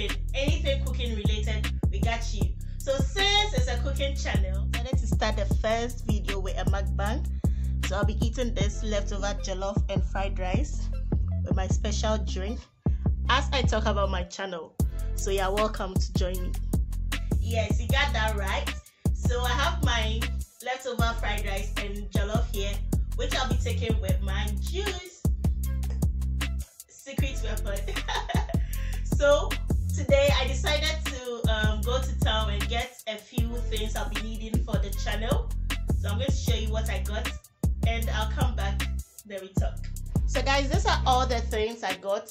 cooking, anything cooking related, we got you. So since it's a cooking channel, I decided to start the first video with a mukbang. So I'll be eating this leftover jollof and fried rice with my special drink as I talk about my channel. So you're welcome to join me. Yes, you got that right. So I have my leftover fried rice and jollof here, which I'll be taking with my juice. Secret weapon. So today I decided to go to town and get a few things I'll be needing for the channel. So I'm going to show you what I got and I'll come back, then we talk. So guys, these are all the things I got.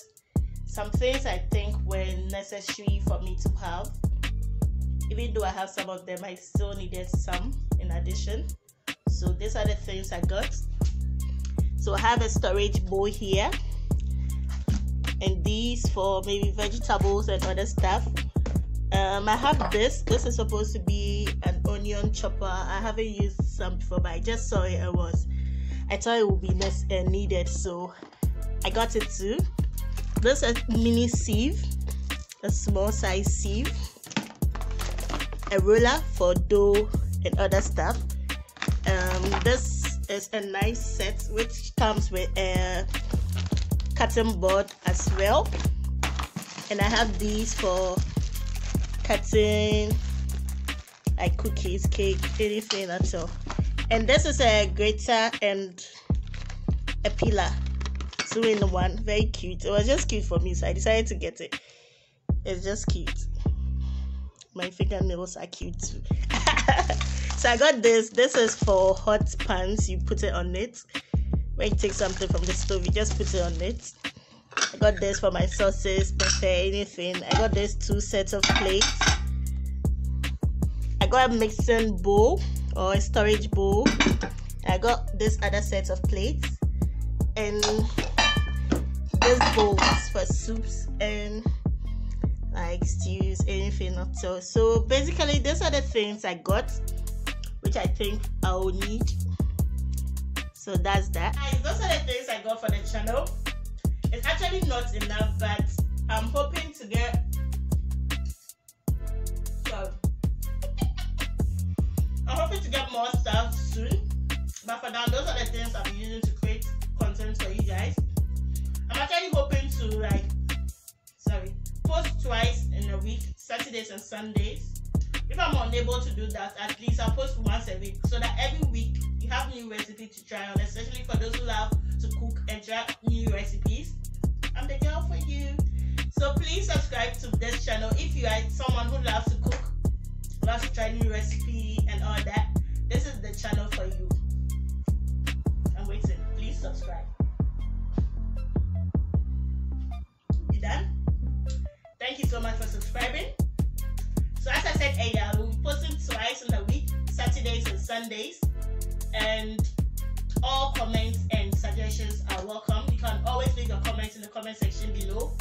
Some things I think were necessary for me to have. Even though I have some of them, I still needed some in addition. So these are the things I got. So I have a storage bowl here, and these for maybe vegetables and other stuff. I have this is supposed to be an onion chopper. I haven't used some before, but I just saw it. I thought it would be needed, so I got it too. This is a mini sieve, a small size sieve, a roller for dough and other stuff. This is a nice set which comes with a cutting board as well, and I have these for cutting like cookies, cake, anything at all. And this is a grater and a peeler, 2-in-1. Very cute. It was just cute for me, so I decided to get it. It's just cute. My fingernails are cute too. So I got this. This is for hot pans. You put it on it. When you take something from the stove, you just put it on it. I got this for my sauces, pepper, anything. I got these 2 sets of plates. I got a mixing bowl or a storage bowl. I got this other set of plates and these bowls for soups and like stews, anything at all. So basically these are the things I got, which I think I will need. So that's that. Guys, those are the things I got for the channel. It's actually not enough, but I'm hoping to get more stuff soon. But for now, those are the things I'll be using to create content for you guys. I'm actually hoping to post twice in a week, Saturdays and Sundays. If I'm unable to do that, at least I'll post once a week, so that every week you have new recipe to try on, especially for those who love to cook and try new recipes. I'm the girl for you. So please subscribe to this channel if you are someone who loves to cook, loves to try new recipe and all that. This is the channel for you. I'm waiting. Please subscribe. You done? Thank you so much for subscribing. So as I said earlier, I will be posting twice in a week, Saturdays and Sundays, and all comments and suggestions are welcome. You can always leave your comments in the comment section below.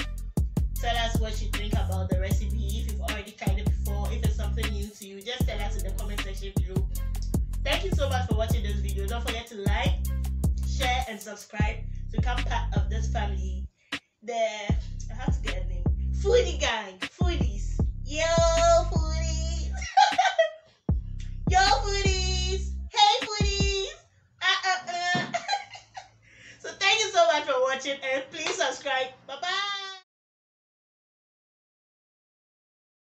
Tell us what you think about the recipe. If you've already tried it before, if it's something new to you, just tell us in the comment section below. Thank you so much for watching this video. Don't forget to like, share, and subscribe to become part of this family. I have to get a name. Foodie gang, foodies. Yo, foodies. Yo, foodies. Hey, foodies. So thank you so much for watching, and please subscribe. Bye-bye.